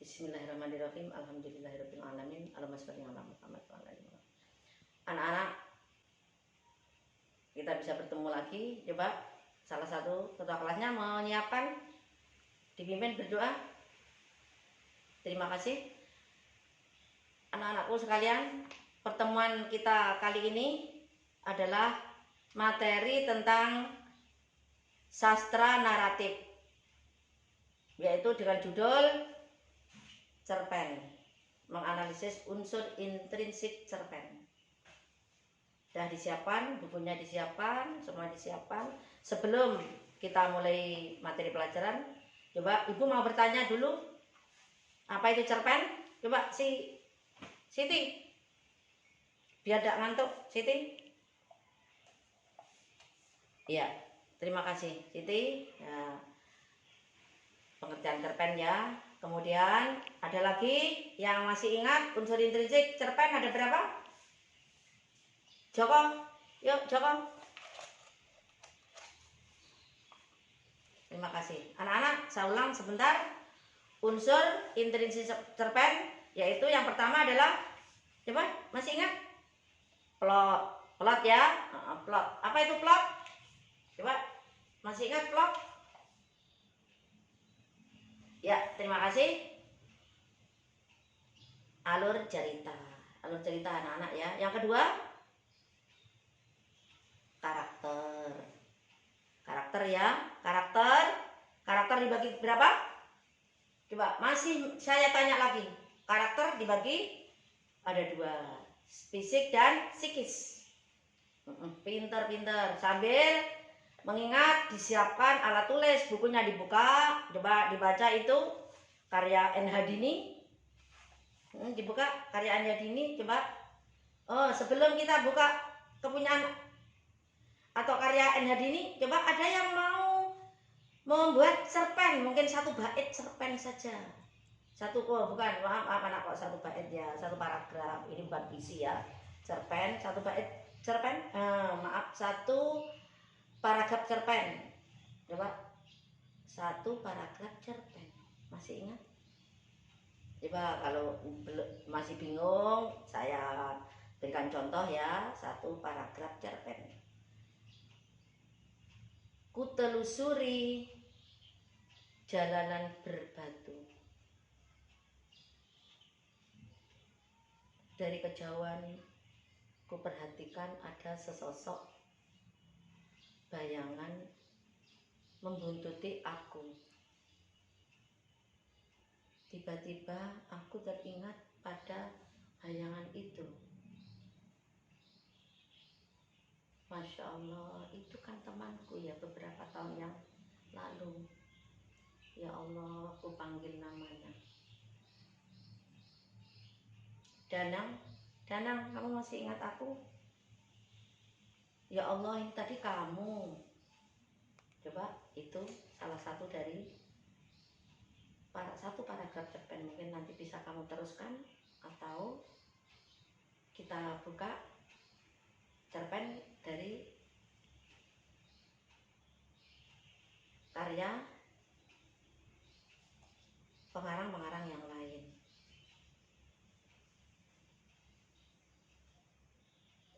Bismillahirrahmanirrahim. Alhamdulillahirabbil alamin. Allahumma shalli ala Muhammad wa ala ali Muhammad. Anak-anak, kita bisa bertemu lagi. Coba salah satu ketua kelasnya menyiapkan, dipimpin berdoa. Terima kasih. Anak-anakku sekalian, pertemuan kita kali ini adalah materi tentang sastra naratif, yaitu dengan judul cerpen, menganalisis unsur intrinsik cerpen. Sudah disiapkan, bukunya disiapkan, semua disiapkan. Sebelum kita mulai materi pelajaran, coba Ibu mau bertanya dulu, apa itu cerpen? Coba Siti, biar tidak ngantuk. Siti, iya, terima kasih Siti. Ya, pengertian cerpen ya. Kemudian ada lagi yang masih ingat unsur intrinsik cerpen ada berapa? Joko, yuk Joko. Terima kasih. Anak-anak, saya ulang sebentar. Unsur intrinsik cerpen yaitu yang pertama adalah, coba masih ingat? Plot ya. Plot. Apa itu plot? Coba masih ingat plot? Ya, terima kasih. Alur cerita anak-anak ya. Yang kedua, karakter ya. Karakter dibagi berapa? Coba masih saya tanya lagi. Karakter dibagi ada dua, fisik dan psikis. Pinter sambil mengingat, disiapkan alat tulis, bukunya dibuka, coba dibaca itu karya N. Hadini. Dibuka karya N. Hadini, coba. Oh, sebelum kita buka kepunyaan atau karya N. Hadini, coba ada yang mau membuat cerpen, mungkin satu bait cerpen saja. Maaf anak, kok satu bait ya, satu paragraf. Ini bukan puisi ya, cerpen, satu bait cerpen. Satu paragraf cerpen. Coba satu paragraf cerpen. Masih ingat? Coba kalau masih bingung, saya berikan contoh ya. Satu paragraf cerpen. Kutelusuri jalanan berbatu, dari kejauhan kuperhatikan ada sesosok bayangan membuntuti aku. Tiba-tiba aku teringat pada bayangan itu. Masya Allah, itu kan temanku ya beberapa tahun yang lalu. Ya Allah, aku panggil namanya. Danang, kamu masih ingat aku? Ya Allah, ini tadi kamu. Coba itu salah satu dari satu paragraf cerpen. Mungkin nanti bisa kamu teruskan, atau kita buka cerpen dari karya pengarang-pengarang yang lain.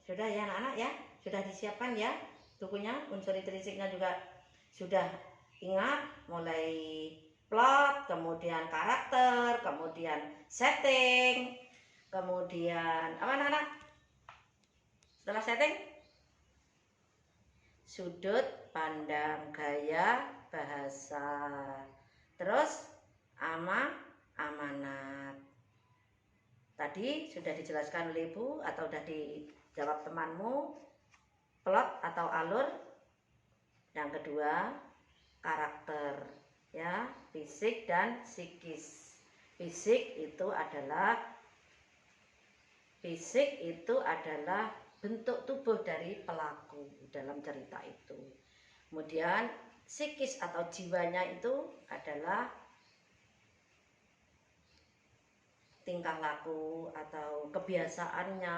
Sudah ya anak-anak ya? Sudah disiapkan ya bukunya, unsur intrinsiknya juga sudah ingat, mulai plot, kemudian karakter, kemudian setting, kemudian apa anak-anak? Setelah setting, sudut pandang, gaya bahasa, terus amanat. Tadi sudah dijelaskan oleh Ibu atau sudah dijawab temanmu, plot atau alur. Yang kedua, karakter ya, fisik dan psikis. Fisik itu adalah bentuk tubuh dari pelaku dalam cerita itu. Kemudian psikis atau jiwanya itu adalah tingkah laku atau kebiasaannya,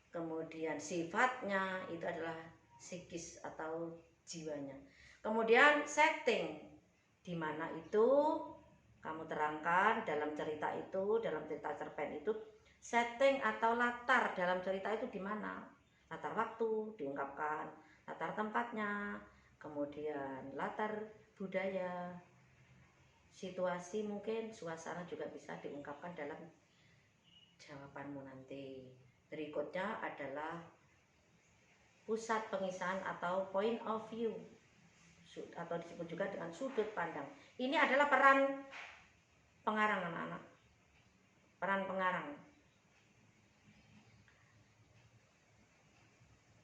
kemudian sifatnya, itu adalah psikis atau jiwanya. Kemudian setting, di mana itu kamu terangkan dalam cerita itu, dalam cerita cerpen itu, setting atau latar dalam cerita itu di mana. Latar waktu diungkapkan, latar tempatnya, kemudian latar budaya, situasi, mungkin suasana juga bisa diungkapkan dalam jawabanmu nanti. Berikutnya adalah pusat pengisahan atau point of view, atau disebut juga dengan sudut pandang. Ini adalah peran pengarang, anak-anak. Peran pengarang.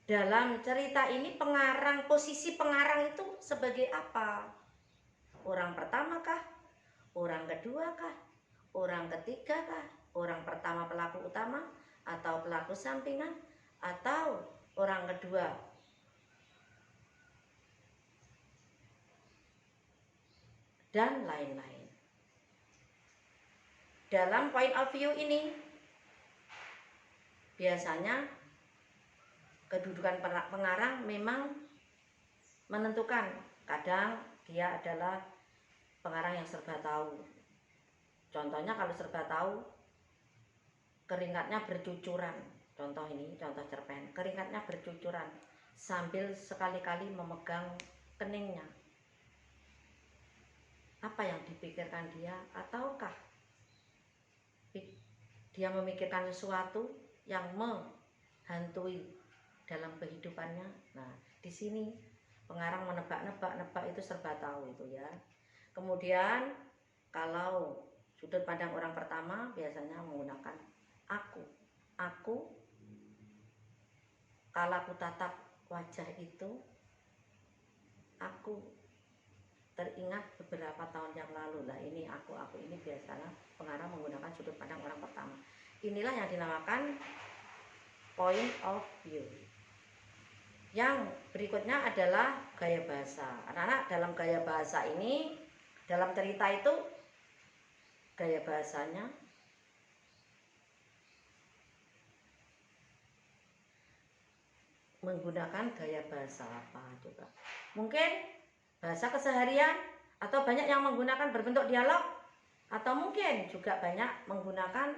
Dalam cerita ini pengarang, posisi pengarang itu sebagai apa? Orang pertama kah? Orang kedua kah? Orang ketiga kah? Orang pertama pelaku utama atau pelaku sampingan atau orang kedua? Dan lain-lain. Dalam point of view ini biasanya kedudukan pengarang memang menentukan. Kadang dia adalah pengarang yang serba tahu. Contohnya kalau serba tahu, keringatnya bercucuran. Contoh ini, contoh cerpen. Keringatnya bercucuran sambil sekali-kali memegang keningnya. Apa yang dipikirkan dia? Ataukah dia memikirkan sesuatu yang menghantui dalam kehidupannya? Nah, di sini pengarang menebak-nebak itu serba tahu itu ya. Kemudian kalau sudut pandang orang pertama biasanya menggunakan aku. Kalau aku tatap wajah itu, aku teringat beberapa tahun yang lalu. Lah ini aku ini biasanya pengarang menggunakan sudut pandang orang pertama. Inilah yang dinamakan point of view. Yang berikutnya adalah gaya bahasa. Anak-anak, dalam gaya bahasa ini, dalam cerita itu gaya bahasanya menggunakan gaya bahasa apa coba? Mungkin bahasa keseharian, atau banyak yang menggunakan berbentuk dialog, atau mungkin juga banyak menggunakan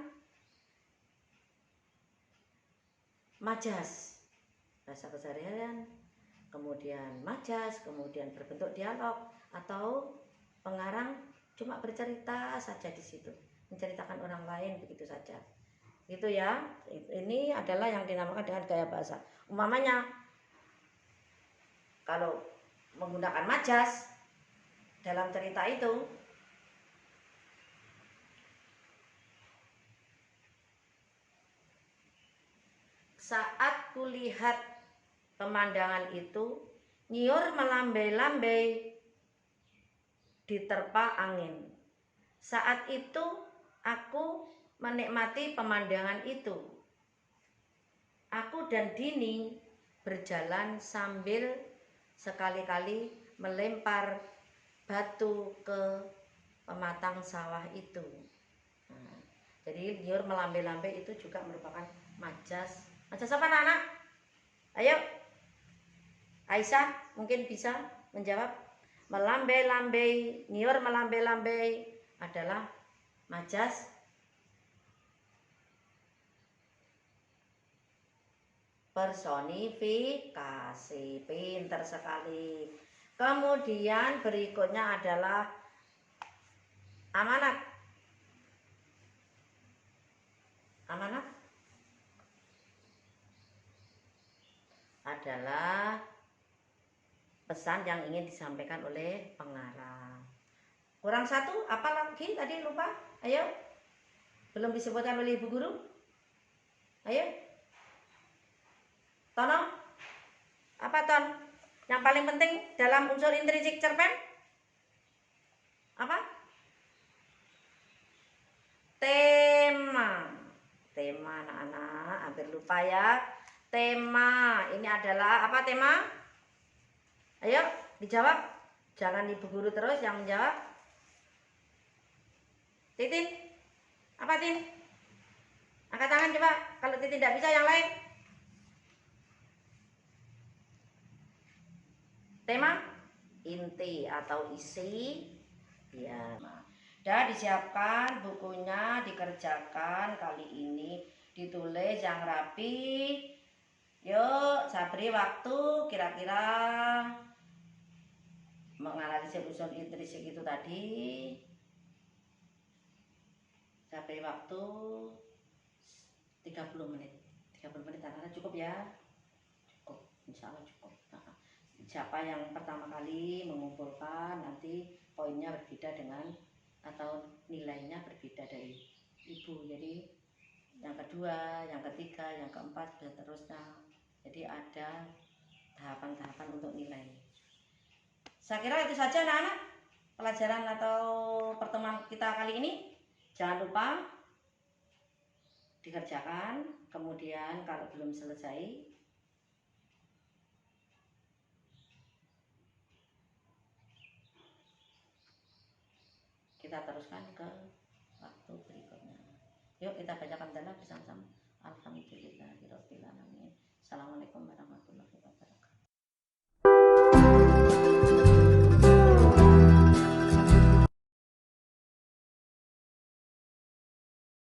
majas. Bahasa keseharian, kemudian majas, kemudian berbentuk dialog, atau pengarang cuma bercerita saja di situ, menceritakan orang lain begitu saja. Gitu ya. Ini adalah yang dinamakan dengan gaya bahasa. Umpamanya kalau menggunakan majas dalam cerita itu, saat kulihat pemandangan itu, nyiur melambai-lambai diterpa angin. Saat itu aku menikmati pemandangan itu. Aku dan Dini berjalan sambil sekali-kali melempar batu ke pematang sawah itu. Nah, jadi nyiur melambai-lambai itu juga merupakan majas. Majas apa anak-anak? Ayo, Aisyah mungkin bisa menjawab. Melambai-lambai, nyiur melambai-lambai adalah majas personifikasi. Pinter sekali. Kemudian berikutnya adalah amanat. Amanat adalah pesan yang ingin disampaikan oleh pengarang. Kurang satu, apa lagi tadi lupa? Ayo, belum disebutkan oleh ibu guru. Ayo, Tono, apa Ton? Yang paling penting dalam unsur intrinsik cerpen apa? Tema. Tema anak-anak, hampir lupa ya. Tema, ini adalah apa tema? Ayo, dijawab. Jangan ibu guru terus yang menjawab. Titin, apa Tin? Angkat tangan coba. Kalau Titin tidak bisa, yang lain. Tema, inti atau isi. Ya. Sudah disiapkan bukunya, dikerjakan kali ini, ditulis yang rapi. Yuk, saya beri waktu kira-kira menganalisis unsur intrinsik itu tadi. Saya beri waktu 30 menit. 30 menit anak-anak cukup ya? Cukup, insya Allah cukup. Nah, siapa yang pertama kali mengumpulkan nanti poinnya berbeda dengan atau nilainya berbeda dari ibu. Jadi yang kedua, yang ketiga, yang keempat dan seterusnya. Jadi ada tahapan-tahapan untuk nilai. Saya kira itu saja anak-anak pelajaran atau pertemuan kita kali ini. Jangan lupa dikerjakan. Kemudian kalau belum selesai kita teruskan ke waktu berikutnya. Yuk kita bacakan dalam bersama-sama. Alhamdulillahirobbilalamin. Assalamualaikum warahmatullahi wabarakatuh.